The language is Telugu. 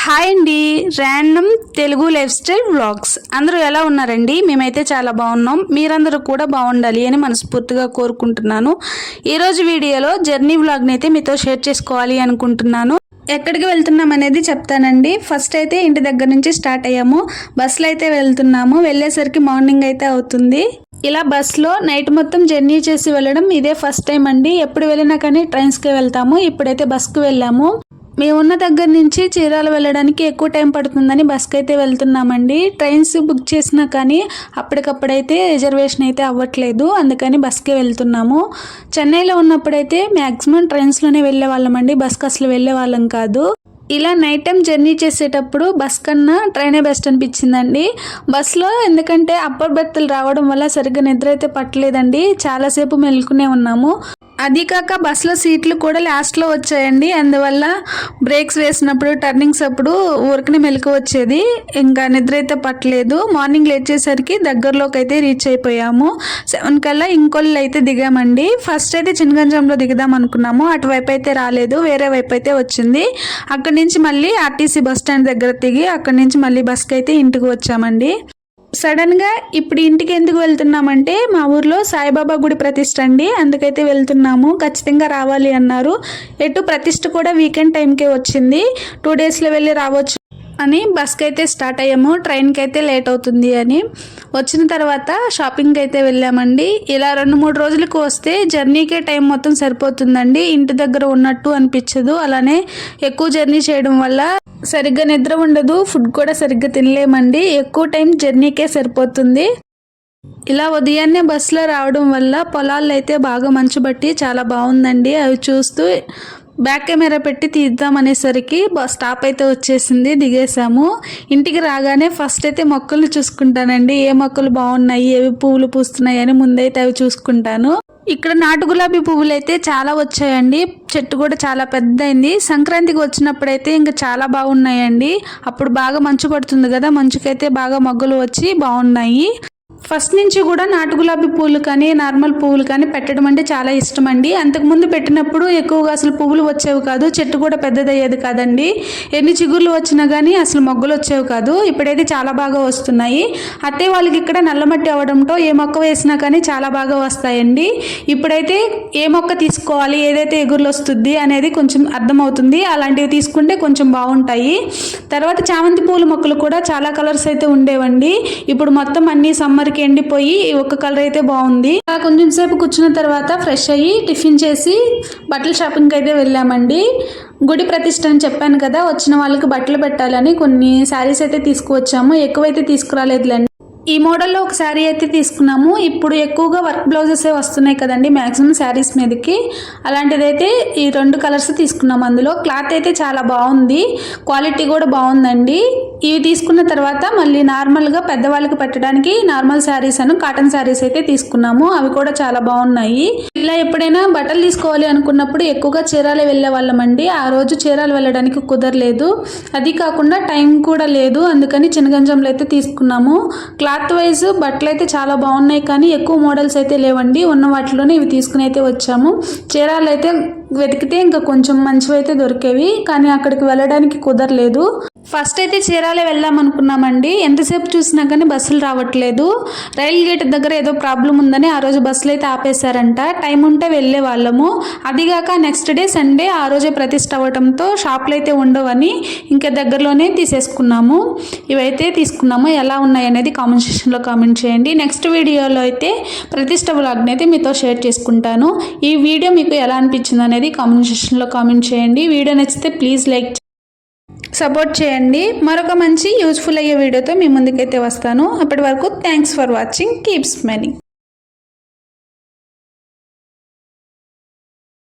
హాయ్ అండి, random Telugu life style vlogs. అందరూ ఎలా ఉన్నారండి? మేమైతే చాలా బాగున్నాం. మీరందరూ కూడా బాగుండాలి అని మనస్ఫూర్తిగా కోరుకుంటున్నాను. ఈరోజు వీడియోలో జర్నీ వ్లాగ్ని అయితే మీతో షేర్ చేసుకోవాలి అనుకుంటున్నాను. ఎక్కడికి వెళ్తున్నాం అనేది చెప్తానండి. ఫస్ట్ అయితే ఇంటి దగ్గర నుంచి స్టార్ట్ అయ్యాము. బస్సులో అయితే వెళ్తున్నాము. వెళ్ళేసరికి మార్నింగ్ అయితే అవుతుంది. ఇలా బస్సులో నైట్ మొత్తం జర్నీ చేసి వెళ్ళడం ఇదే ఫస్ట్ టైం అండి. ఎప్పుడు వెళ్ళినా కానీ ట్రైన్స్కి వెళ్తాము. ఇప్పుడైతే బస్కి వెళ్ళాము. మేము ఉన్న దగ్గర నుంచి చీరాల వెళ్ళడానికి ఎక్కువ టైం పడుతుందని బస్కి అయితే వెళ్తున్నామండి. ట్రైన్స్ బుక్ చేసినా కానీ అప్పటికప్పుడైతే రిజర్వేషన్ అయితే అవ్వట్లేదు, అందుకని బస్కే వెళ్తున్నాము. చెన్నైలో ఉన్నప్పుడైతే మ్యాక్సిమం ట్రైన్స్లోనే వెళ్ళే వాళ్ళమండి, బస్కి అసలు వెళ్ళే వాళ్ళం కాదు. ఇలా నైట్ టైం జర్నీ చేసేటప్పుడు బస్ కన్నా ట్రైనే బెస్ట్ అనిపించిందండి. బస్సులో ఎందుకంటే అప్పర్ బెర్తులు రావడం వల్ల సరిగ్గా నిద్ర అయితే పట్టలేదండి, చాలాసేపు మెలుకునే ఉన్నాము. అది కాక బస్సులో సీట్లు కూడా లాస్ట్లో వచ్చాయండి, అందువల్ల బ్రేక్స్ వేసినప్పుడు టర్నింగ్స్ అప్పుడు ఊరికనే మెలకు వచ్చేది, ఇంకా నిద్ర అయితే పట్టలేదు. మార్నింగ్ లేచేసరికి దగ్గరలోకి అయితే రీచ్ అయిపోయాము. 7 కల్లా ఇంకొల్లు అయితే దిగామండి. ఫస్ట్ అయితే చిన్నగంజంలో దిగుదాం అనుకున్నాము, అటువైపు అయితే రాలేదు, వేరే వైపు అయితే వచ్చింది. అక్కడి నుంచి మళ్ళీ ఆర్టీసీ బస్ స్టాండ్ దగ్గర దిగి అక్కడి నుంచి మళ్ళీ బస్కి అయితే ఇంటికి వచ్చామండి. సడన్గా ఇప్పుడు ఇంటికి ఎందుకు వెళ్తున్నామంటే మా ఊర్లో సాయిబాబా గుడి ప్రతిష్ఠ అండి, అందుకైతే వెళ్తున్నాము. ఖచ్చితంగా రావాలి అన్నారు. ఎటు ప్రతిష్ఠ కూడా వీకెండ్ టైంకే వచ్చింది, 2 డేస్లో వెళ్ళి రావచ్చు అని బస్కి అయితే స్టార్ట్ అయ్యాము. ట్రైన్కి అయితే లేట్ అవుతుంది అని. వచ్చిన తర్వాత షాపింగ్కి అయితే వెళ్ళామండి. ఇలా 2-3 రోజులకు వస్తే జర్నీకే టైం మొత్తం సరిపోతుందండి, ఇంటి దగ్గర ఉన్నట్టు అనిపించదు. అలానే ఎక్కువ జర్నీ చేయడం వల్ల సరిగ్గా నిద్ర ఉండదు, ఫుడ్ కూడా సరిగ్గా తినలేమండి. ఎక్కువ టైం జర్నీకే సరిపోతుంది. ఇలా ఉదయాన్నే బస్సులో రావడం వల్ల పొలాల్లో అయితే బాగా మంచు బట్టి చాలా బాగుందండి. అవి చూస్తూ బ్యాక్ కెమెరా పెట్టి తీద్దాం అనేసరికి బస్ స్టాప్ అయితే వచ్చేసింది, దిగేసాము. ఇంటికి రాగానే ఫస్ట్ అయితే మొక్కలు చూసుకుంటానండి, ఏ మొక్కలు బాగున్నాయి, ఏవి పువ్వులు పూస్తున్నాయి అని ముందైతే అవి చూసుకుంటాను. ఇక్కడ నాటు గులాబీ పువ్వులు అయితే చాలా వచ్చాయండి, చెట్టు కూడా చాలా పెద్ద అయింది. సంక్రాంతికి వచ్చినప్పుడైతే ఇంకా చాలా బాగున్నాయండి. అప్పుడు బాగా మంచు పడుతుంది కదా, మంచుకైతే బాగా మొగ్గలు వచ్చి బాగున్నాయి. ఫస్ట్ నుంచి కూడా నాటు గులాబీ పువ్వులు కానీ నార్మల్ పువ్వులు కానీ పెట్టడం అంటే చాలా ఇష్టం అండి. అంతకుముందు పెట్టినప్పుడు ఎక్కువగా అసలు పువ్వులు వచ్చేవి కాదు, చెట్టు కూడా పెద్దదయ్యేది కాదండి. ఎన్ని చిగుర్లు వచ్చినా కానీ అసలు మొగ్గలు వచ్చేవి కాదు. ఇప్పుడైతే చాలా బాగా వస్తున్నాయి. అత్తయ్య వాళ్ళకి ఇక్కడ నల్లమట్టి అవ్వడంతో ఏ మొక్క వేసినా కానీ చాలా బాగా వస్తాయండి. ఇప్పుడైతే ఏ మొక్క తీసుకోవాలి, ఏదైతే ఎగురులు వస్తుంది అనేది కొంచెం అర్థమవుతుంది. అలాంటివి తీసుకుంటే కొంచెం బాగుంటాయి. తర్వాత చామంతి పూల మొక్కలు కూడా చాలా కలర్స్ అయితే ఉండేవండి. ఇప్పుడు మొత్తం అన్ని సమ్మర్కి ఎండిపోయి ఒక కలర్ అయితే బాగుంది. కొంచెం సేపు కూర్చున్న తర్వాత ఫ్రెష్ అయ్యి టిఫిన్ చేసి బట్టల షాపింగ్కి అయితే వెళ్ళామండి. గుడి ప్రతిష్ఠ అని చెప్పాను కదా, వచ్చిన వాళ్ళకి బట్టలు పెట్టాలని కొన్ని శారీస్ అయితే తీసుకువచ్చాము. ఎక్కువైతే తీసుకురాలేదులేండి. ఈ మోడల్లో ఒక శారీ అయితే తీసుకున్నాము. ఇప్పుడు ఎక్కువగా వర్క్ బ్లౌజెసే వస్తున్నాయి కదండి మ్యాక్సిమం శారీస్ మీదకి, అలాంటిదైతే ఈ 2 కలర్స్ తీసుకున్నాము. అందులో క్లాత్ అయితే చాలా బాగుంది, క్వాలిటీ కూడా బాగుందండి. ఇవి తీసుకున్న తర్వాత మళ్ళీ నార్మల్గా పెద్దవాళ్ళకి పెట్టడానికి నార్మల్ శారీస్ అను కాటన్ శారీస్ అయితే తీసుకున్నాము. అవి కూడా చాలా బాగున్నాయి. ఇలా ఎప్పుడైనా బట్టలు తీసుకోవాలి అనుకున్నప్పుడు ఎక్కువగా చీరాలే వెళ్ళే వాళ్ళమండి. ఆ రోజు చీరాలు వెళ్ళడానికి కుదరలేదు, అది కాకుండా టైం కూడా లేదు, అందుకని చిన్నగంజంలో అయితే తీసుకున్నాము. క్లాత్ వైజ్ బట్టలు అయితే చాలా బాగున్నాయి, కానీ ఎక్కువ మోడల్స్ అయితే లేవండి. ఉన్న వాటిలోనే ఇవి తీసుకుని అయితే వచ్చాము. చీరాలు అయితే వెతికితే ఇంకా కొంచెం మంచివి అయితే దొరికేవి, కానీ అక్కడికి వెళ్ళడానికి కుదరలేదు. ఫస్ట్ అయితే చీరాలే వెళ్దాం అనుకున్నామండి. ఎంతసేపు చూసినా కానీ బస్సులు రావట్లేదు. రైల్ గేట్ దగ్గర ఏదో ప్రాబ్లం ఉందని ఆ రోజు బస్సులు అయితే ఆపేశారంట. టైం ఉంటే వెళ్ళే వాళ్ళము. అదిగాక నెక్స్ట్ డే సండే, ఆ రోజే ప్రతిష్ఠ అవ్వడంతో షాపులు అయితే ఉండవని ఇంకా దగ్గరలోనే తీసేసుకున్నాము. ఇవైతే తీసుకున్నాము. ఎలా ఉన్నాయి అనేది కామెంట్ సెక్షన్లో కామెంట్ చేయండి. నెక్స్ట్ వీడియోలో అయితే ప్రతిష్ఠ వ్లాగ్ని అయితే మీతో షేర్ చేసుకుంటాను. ఈ వీడియో మీకు ఎలా అనిపించింది అనేది కామెంట్ సెక్షన్లో కామెంట్ చేయండి. వీడియో నచ్చితే ప్లీజ్ లైక్ సపోర్ట్ చేయండి. మరొక మంచి యూజ్ఫుల్ అయ్యే వీడియోతో మీ ముందుకైతే వస్తాను. అప్పటి వరకు thanks for watching. Keep smiling.